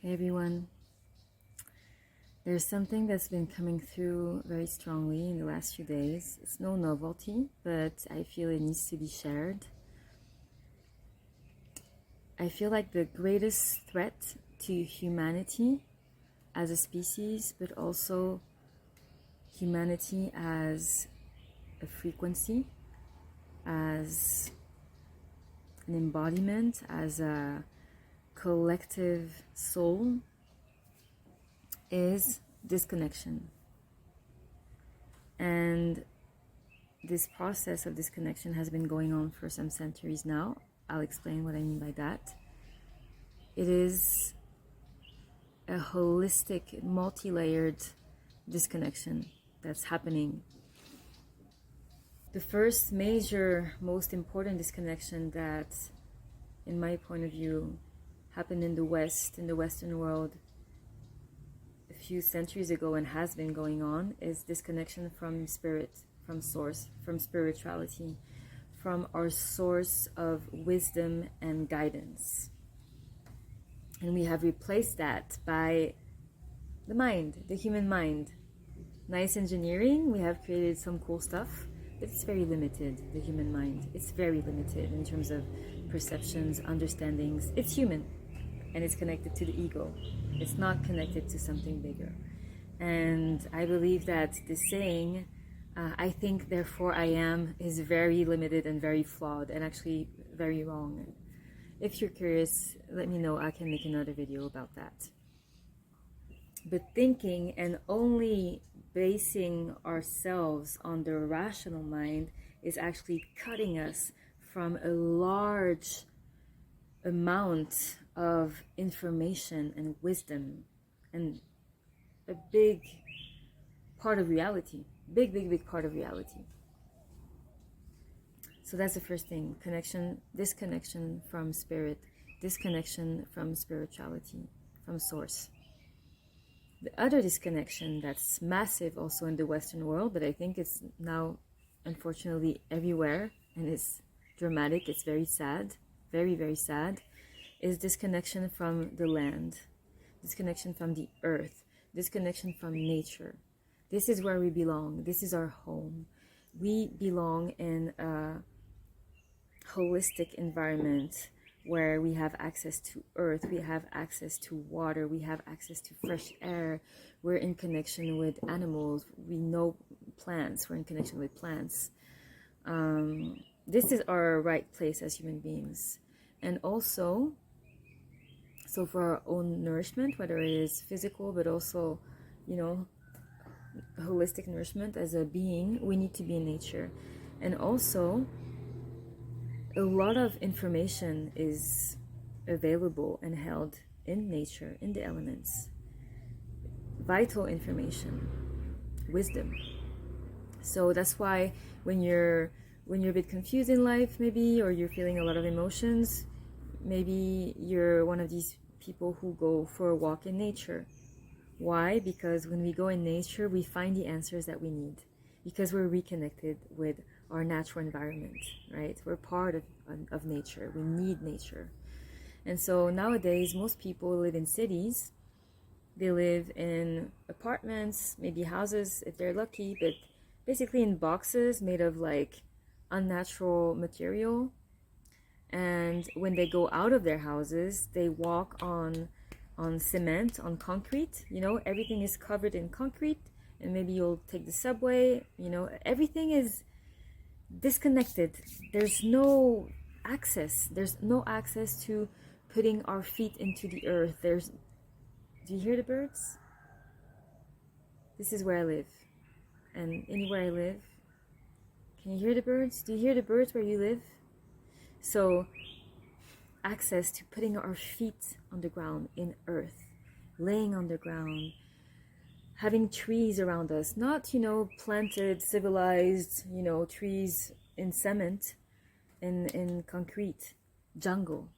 Hey everyone, there's something that's been coming through very strongly in the last few days. It's no novelty, but I feel it needs to be shared. I feel like the greatest threat to humanity as a species, but also humanity as a frequency, as an embodiment, as a collective soul, is disconnection. And this process of disconnection has been going on for some centuries now. I'll explain what I mean by that. It is a holistic, multi-layered disconnection that's happening. The first major, most important disconnection that, in my point of view, happened in the West, in the Western world, a few centuries ago and has been going on, is disconnection from spirit, from source, from spirituality, from our source of wisdom and guidance. And we have replaced that by the mind, the human mind. Nice engineering, we have created some cool stuff, but it's very limited, the human mind. It's very limited in terms of perceptions, understandings. It's human, and it's connected to the ego. It's not connected to something bigger. And I believe that the saying, I think, therefore I am, is very limited and very flawed, and actually very wrong. If you're curious, let me know. I can make another video about that. But thinking and only basing ourselves on the rational mind is actually cutting us from a large amount of information and wisdom and a big part of reality. Big part of reality. So that's the first thing. Disconnection from spirit, disconnection from spirituality, from source. The other disconnection that's massive also in the Western world, but I think it's now unfortunately everywhere, and it's dramatic, it's very sad, very sad, is disconnection from the land, disconnection from the earth, disconnection from nature. This is where we belong. This is our home. We belong in a holistic environment where we have access to earth, we have access to water, we have access to fresh air. We're in connection with animals. We know plants. We're in connection with plants. This is our right place as human beings. And also, so for our own nourishment, whether it is physical, but also, holistic nourishment as a being, we need to be in nature. And also, a lot of information is available and held in nature, in the elements. Vital information, wisdom. So that's why when you're a bit confused in life, maybe, or you're feeling a lot of emotions, maybe you're one of these people who go for a walk in nature. Why? Because when we go in nature, we find the answers that we need, because we're reconnected with our natural environment, right? We're part of nature. We need nature. And so nowadays, most people live in cities. They live in apartments, maybe houses if they're lucky, but basically in boxes made of like unnatural material. And when they go out of their houses, they walk on cement, on concrete. Everything is covered in concrete. And maybe you'll take the subway. Everything is disconnected. There's no access. There's no access to putting our feet into the earth. Do you hear the birds? This is where I live. And anywhere I live, can you hear the birds? Do you hear the birds where you live? So, access to putting our feet on the ground in earth, laying on the ground, having trees around us, not, planted, civilized, trees in cement, in concrete, jungle,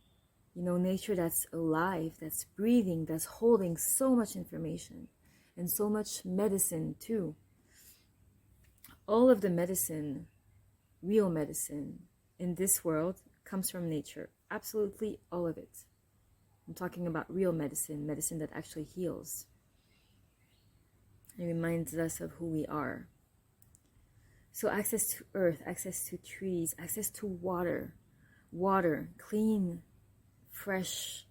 nature that's alive, that's breathing, that's holding so much information and so much medicine too. All of the medicine, real medicine in this world comes from nature. Absolutely all of it. I'm talking about real medicine, medicine that actually heals. It reminds us of who we are. So access to earth, access to trees, access to water, clean, fresh,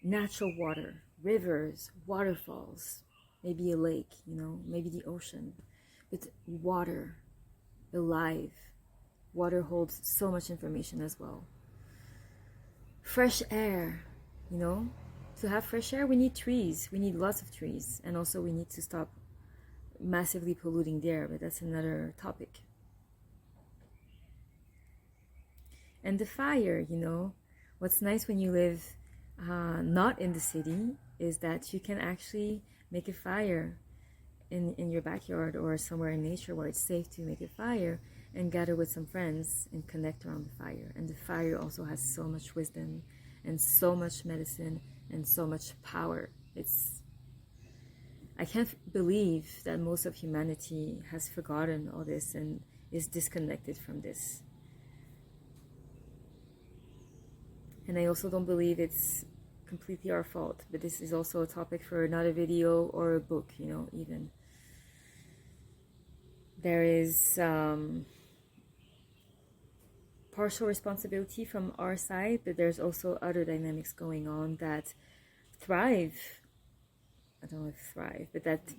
natural water, rivers, waterfalls, maybe a lake, maybe the ocean, but water, alive. Water holds so much information as well. Fresh air, to have fresh air, we need trees. We need lots of trees. And also we need to stop massively polluting the air, but that's another topic. And the fire, what's nice when you live not in the city is that you can actually make a fire in your backyard or somewhere in nature where it's safe to make a fire and gather with some friends and connect around the fire. And the fire also has so much wisdom and so much medicine and so much power. I can't believe that most of humanity has forgotten all this and is disconnected from this. And I also don't believe it's completely our fault, but this is also a topic for another video or a book, even. There is partial responsibility from our side, but there's also other dynamics going on that thrive. I don't know if thrive, but that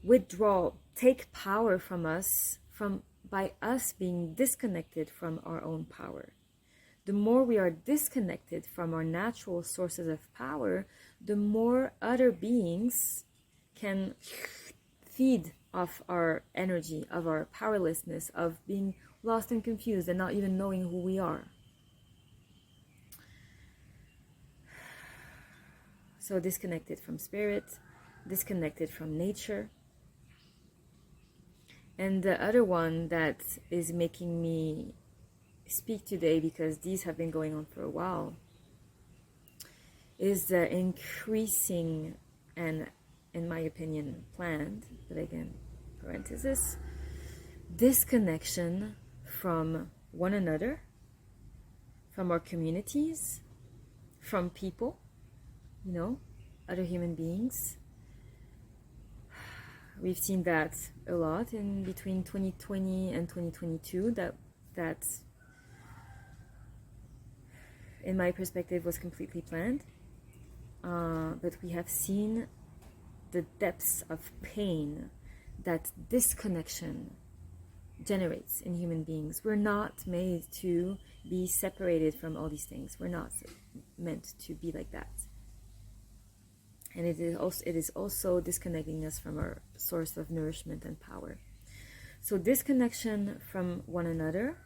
withdraw, take power from us by us being disconnected from our own power. The more we are disconnected from our natural sources of power, the more other beings can feed off our energy, of our powerlessness, of being lost and confused and not even knowing who we are. So disconnected from spirit, disconnected from nature. And the other one that is making me speak today, because these have been going on for a while, is the increasing and, in my opinion, planned, but again, parenthesis, disconnection from one another, from our communities, from people, other human beings. We've seen that a lot in between 2020 and 2022, that in my perspective was completely planned. But we have seen the depths of pain that disconnection generates in human beings. We're not made to be separated from all these things. We're not meant to be like that. And it is also disconnecting us from our source of nourishment and power. So disconnection from one another.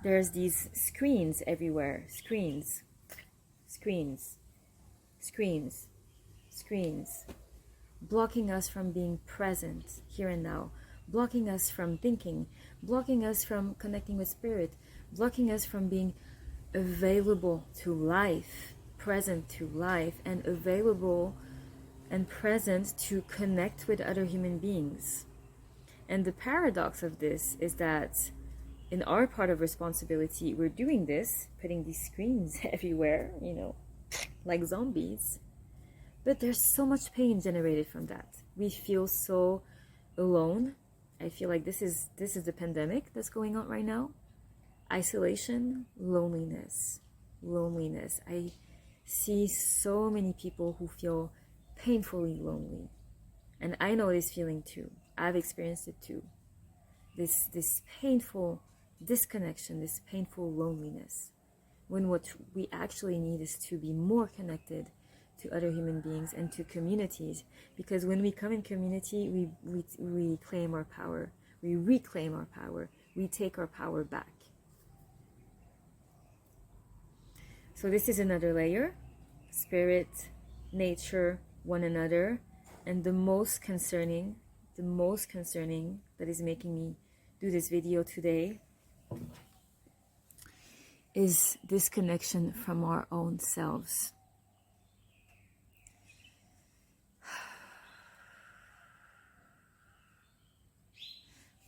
There's these screens everywhere. Screens. Blocking us from being present here and now. Blocking us from thinking. Blocking us from connecting with spirit. Blocking us from being available to life. Present to life. And available and present to connect with other human beings. And the paradox of this is that in our part of responsibility, we're doing this, putting these screens everywhere, like zombies. But there's so much pain generated from that. We feel so alone. I feel like this is the pandemic that's going on right now. Isolation, loneliness. I see so many people who feel painfully lonely, and I know this feeling too. I've experienced it too. This painful disconnection, this painful loneliness, when what we actually need is to be more connected to other human beings and to communities, because when we come in community, we claim our power, we reclaim our power, we take our power back. So this is another layer: spirit, nature, one another. And the most concerning that is making me do this video today is disconnection from our own selves.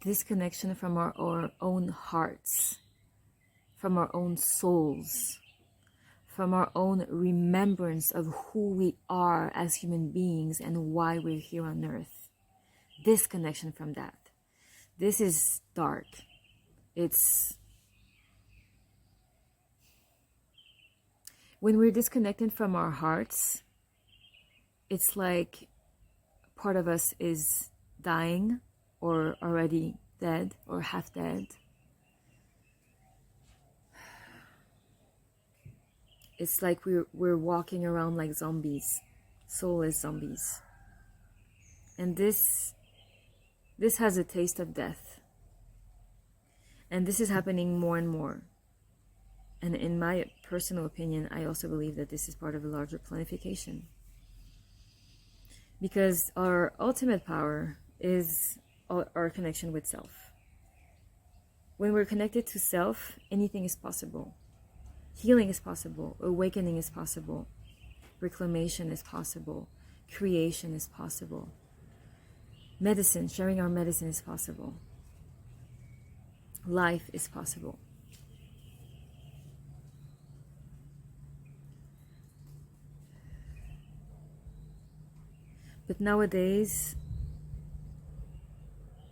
Disconnection from our own hearts, from our own souls, from our own remembrance of who we are as human beings and why we're here on earth. Disconnection from that. This is dark. It's when we're disconnected from our hearts, it's like part of us is dying or already dead or half dead. It's like we're walking around like zombies, soulless zombies. And this has a taste of death. And this is happening more and more. And in my personal opinion, I also believe that this is part of a larger planification. Because our ultimate power is our connection with self. When we're connected to self, anything is possible. Healing is possible. Awakening is possible. Reclamation is possible. Creation is possible. Medicine, sharing our medicine is possible. Life is possible. But nowadays,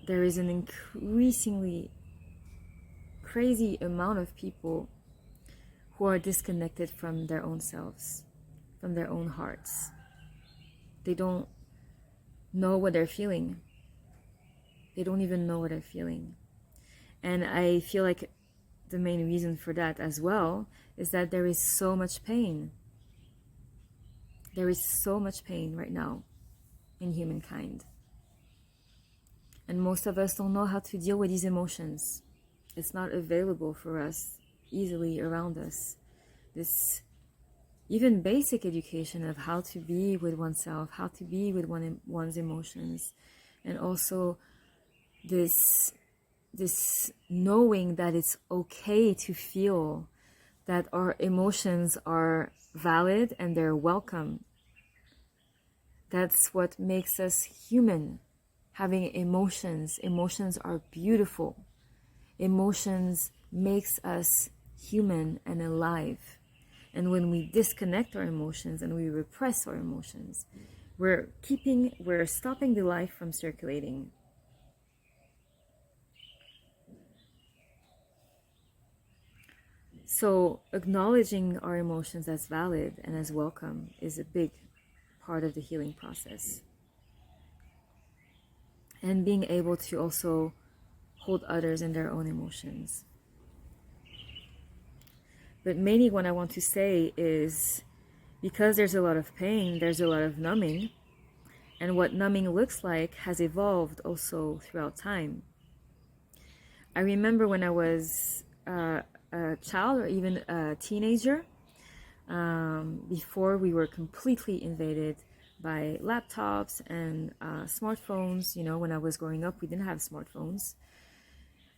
there is an increasingly crazy amount of people who are disconnected from their own selves, from their own hearts. They don't know what they're feeling. They don't even know what they're feeling. And I feel like the main reason for that as well is that there is so much pain. There is so much pain right now in humankind. And most of us don't know how to deal with these emotions. It's not available for us easily around us. This even basic education of how to be with oneself, how to be with one's emotions, and also this knowing that it's okay to feel, that our emotions are valid and they're welcome. That's what makes us human, having emotions. Emotions are beautiful. Emotions makes us human and alive. And when we disconnect our emotions and we repress our emotions, we're stopping the life from circulating. So acknowledging our emotions as valid and as welcome is a big part of the healing process. And being able to also hold others in their own emotions. But mainly what I want to say is, because there's a lot of pain, there's a lot of numbing, and what numbing looks like has evolved also throughout time. I remember when I was a child or even a teenager, before we were completely invaded by laptops and smartphones. You know, when I was growing up, we didn't have smartphones.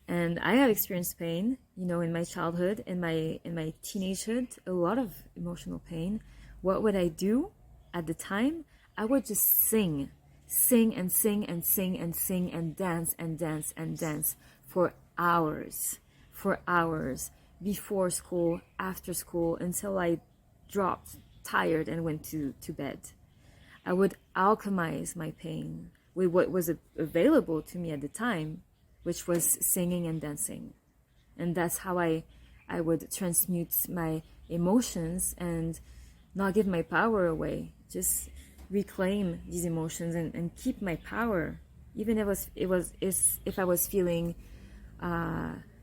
And I have experienced pain, you know, in my childhood, in my teenagehood, a lot of emotional pain. What would I do at the time? I would just sing and sing and sing and sing and dance and dance and dance for hours, before school, after school, until I dropped tired and went to bed. I would alchemize my pain with what was available to me at the time, which was singing and dancing. And that's how I would transmute my emotions and not give my power away. Just reclaim these emotions and keep my power. Even if I was feeling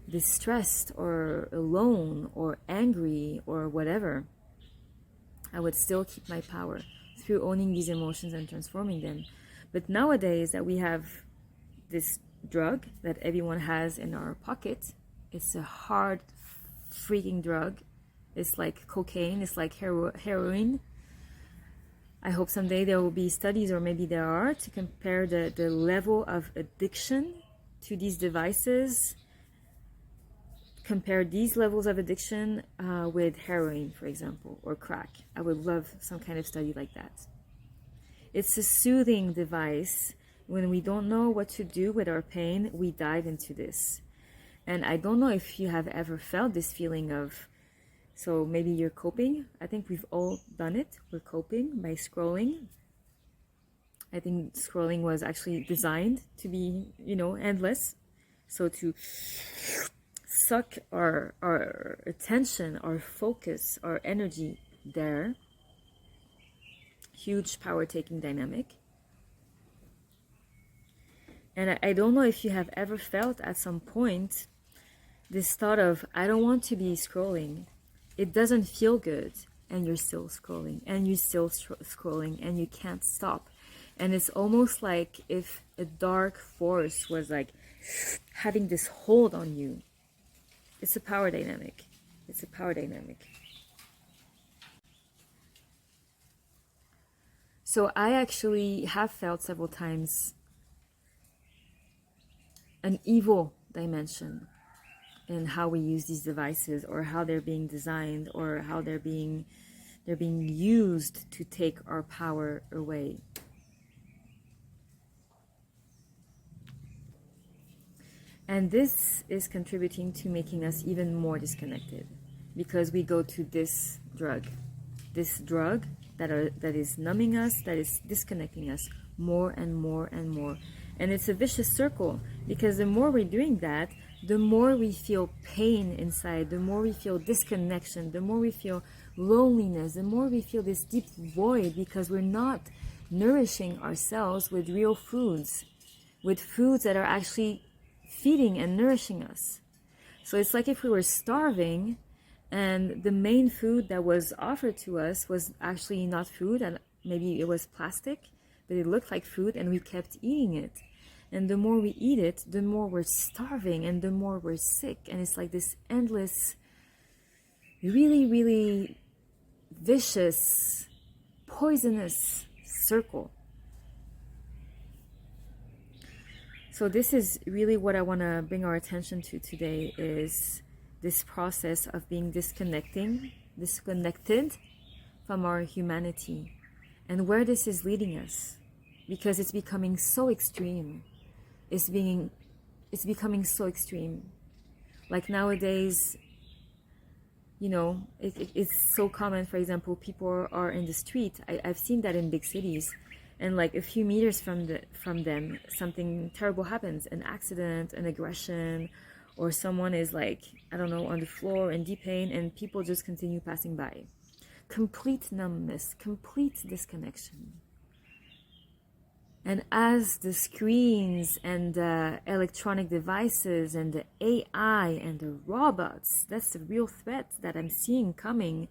distressed or alone or angry or whatever, I would still keep my power through owning these emotions and transforming them. But nowadays that we have this drug that everyone has in our pocket, it's a hard freaking drug. It's like cocaine, it's like heroin. I hope someday there will be studies, or maybe there are, to compare the level of addiction to these devices. Compare these levels of addiction with heroin, for example, or crack. I would love some kind of study like that. It's a soothing device. When we don't know what to do with our pain, we dive into this. And I don't know if you have ever felt this feeling of, so maybe you're coping. I think we've all done it. We're coping by scrolling. I think scrolling was actually designed to be, endless. So to suck our attention, our focus, our energy there. Huge power-taking dynamic. And I don't know if you have ever felt at some point this thought of, I don't want to be scrolling. It doesn't feel good. And you're still scrolling. And you're still scrolling. And you can't stop. And it's almost like if a dark force was like having this hold on you. It's a power dynamic. It's a power dynamic. So I actually have felt several times an evil dimension in how we use these devices, or how they're being designed, or how they're being used to take our power away. And this is contributing to making us even more disconnected, because we go to this drug that is numbing us, that is disconnecting us more and more and more. And it's a vicious circle, because the more we're doing that, the more we feel pain inside, the more we feel disconnection, the more we feel loneliness, the more we feel this deep void, because we're not nourishing ourselves with real foods, with foods that are actually feeding and nourishing us. So it's like if we were starving and the main food that was offered to us was actually not food, and maybe it was plastic, but it looked like food, and we kept eating it. And the more we eat it, the more we're starving, and the more we're sick. And it's like this endless, really, really vicious, poisonous circle. So this is really what I want to bring our attention to today, is this process of being disconnected from our humanity, and where this is leading us, because it's becoming so extreme. It's becoming so extreme. Like nowadays, it's so common. For example, people are in the street. I've seen that in big cities, and like a few meters from them, something terrible happens, an accident, an aggression, or someone is like, I don't know, on the floor in deep pain, and people just continue passing by. Complete numbness, complete disconnection. And as the screens and the electronic devices and the AI and the robots, that's the real threat that I'm seeing coming,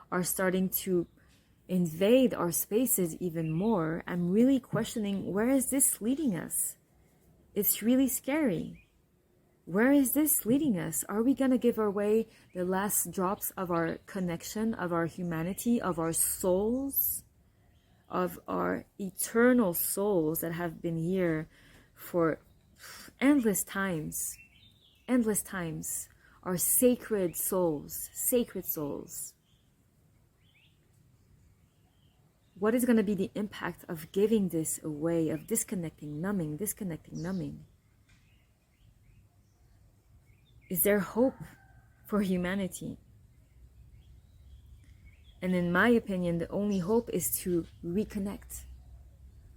are starting to invade our spaces even more, I'm really questioning, where is this leading us? It's really scary. Where is this leading us? Are we going to give away the last drops of our connection, of our humanity, of our souls, of our eternal souls that have been here for endless times, our sacred souls. What is going to be the impact of giving this away, of disconnecting, numbing? Is there hope for humanity? And in my opinion, the only hope is to reconnect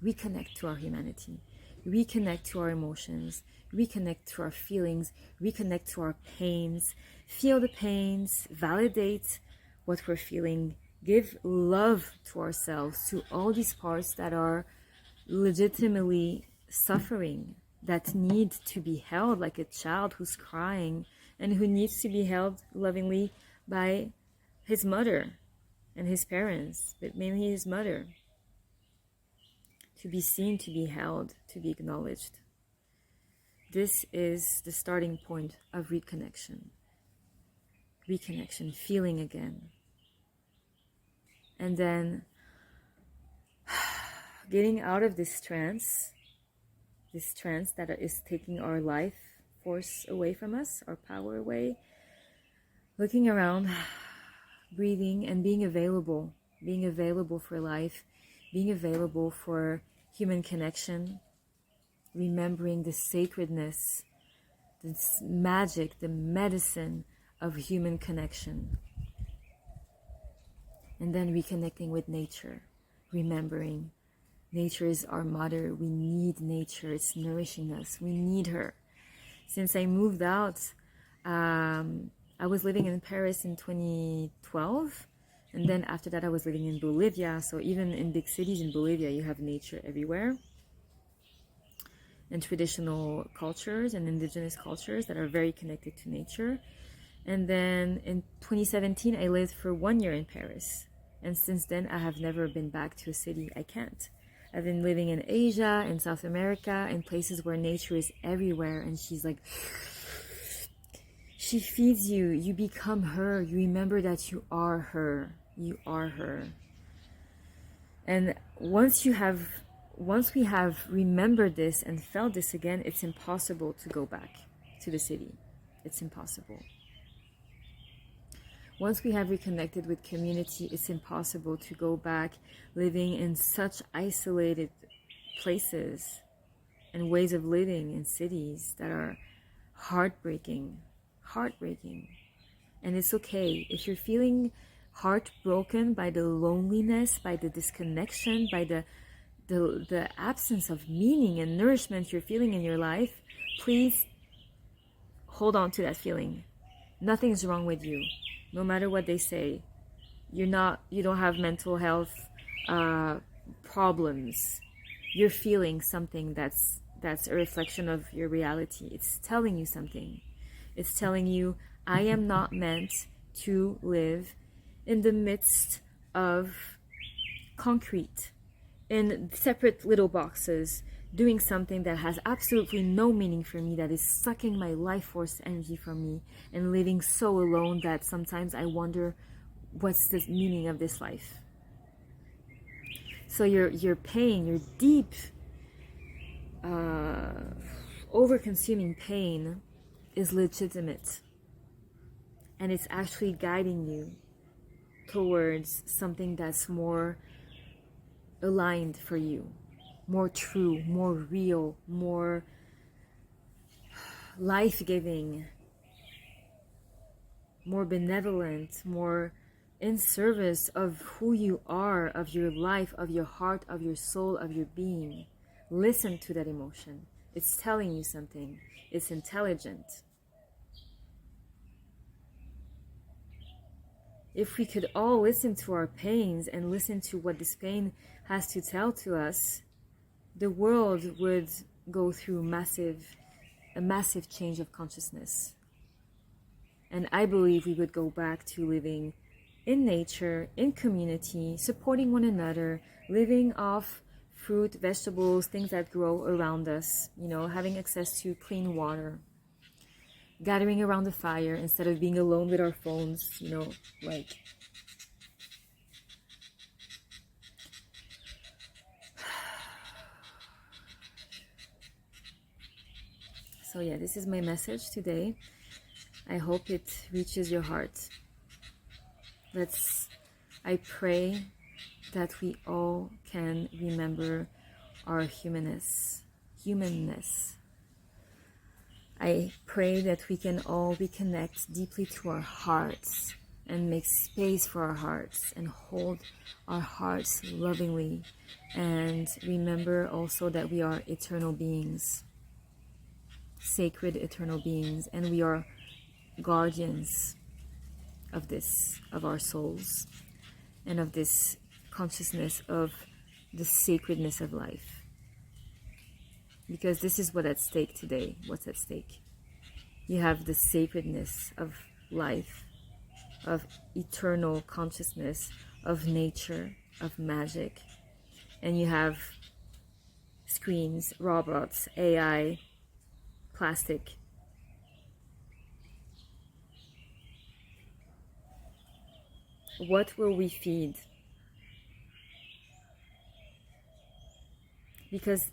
to our humanity, reconnect to our emotions, reconnect to our feelings, reconnect to our pains, feel the pains, validate what we're feeling, give love to ourselves, to all these parts that are legitimately suffering, that need to be held, like a child who's crying and who needs to be held lovingly by his mother and his parents, but mainly his mother, to be seen, to be held, to be acknowledged. This is the starting point of reconnection, feeling again. And then getting out of this trance that is taking our life force away from us, our power away, looking around, breathing, and being available for life, being available for human connection, remembering the sacredness this magic, the medicine of human connection. And then reconnecting with nature, remembering nature is our mother. We need nature. It's nourishing us. We need her. Since I moved out, I was living in Paris in 2012. And then after that, I was living in Bolivia. So even in big cities in Bolivia, you have nature everywhere. And traditional cultures and indigenous cultures that are very connected to nature. And then in 2017, I lived for 1 year in Paris. And since then, I have never been back to a city. I can't. I've been living in Asia, in South America, in places where nature is everywhere. And she's like, she feeds you. You become her. You remember that you are her. You are her. And once we have remembered this and felt this again, it's impossible to go back to the city. It's impossible. Once we have reconnected with community, it's impossible to go back living in such isolated places and ways of living in cities that are heartbreaking. And it's okay if you're feeling heartbroken by the loneliness, by the disconnection, by the absence of meaning and nourishment you're feeling in your life. Please hold on to that feeling. Nothing's wrong with you. No matter what they say, you don't have mental health problems. You're feeling something that's a reflection of your reality. It's telling you something. It's telling you, I am not meant to live in the midst of concrete, in separate little boxes, doing something that has absolutely no meaning for me, that is sucking my life force energy from me, and living so alone that sometimes I wonder, what's the meaning of this life? So your pain, your deep, over-consuming pain is legitimate. And it's actually guiding you towards something that's more aligned for you, more true, more real, more life-giving, more benevolent, more in service of who you are, of your life, of your heart, of your soul, of your being. Listen to that emotion. It's telling you something. It's intelligent. If we could all listen to our pains and listen to what this pain has to tell to us, the world would go through a massive change of consciousness. And I believe we would go back to living in nature, in community, supporting one another, living off fruit, vegetables, things that grow around us, having access to clean water, gathering around the fire instead of being alone with our phones, So yeah, this is my message today. I hope it reaches your heart. I pray that we all can remember our humanness. I pray that we can all reconnect deeply to our hearts and make space for our hearts and hold our hearts lovingly, and remember also that we are eternal beings, sacred eternal beings, and we are guardians of our souls and of this consciousness of the sacredness of life. Because this is what's at stake today. What's at stake? You have the sacredness of life, of eternal consciousness, of nature, of magic. And you have screens, robots, AI, plastic. What will we feed? Because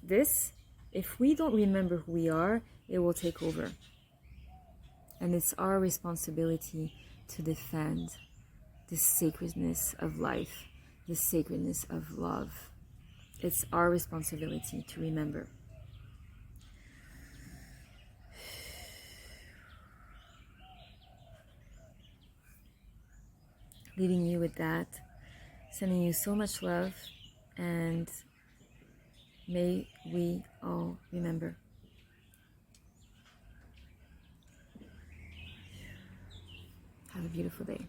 if we don't remember who we are, it will take over. And it's our responsibility to defend the sacredness of life, the sacredness of love. It's our responsibility to remember. leaving you with that, sending you so much love, and may we all remember. Have a beautiful day.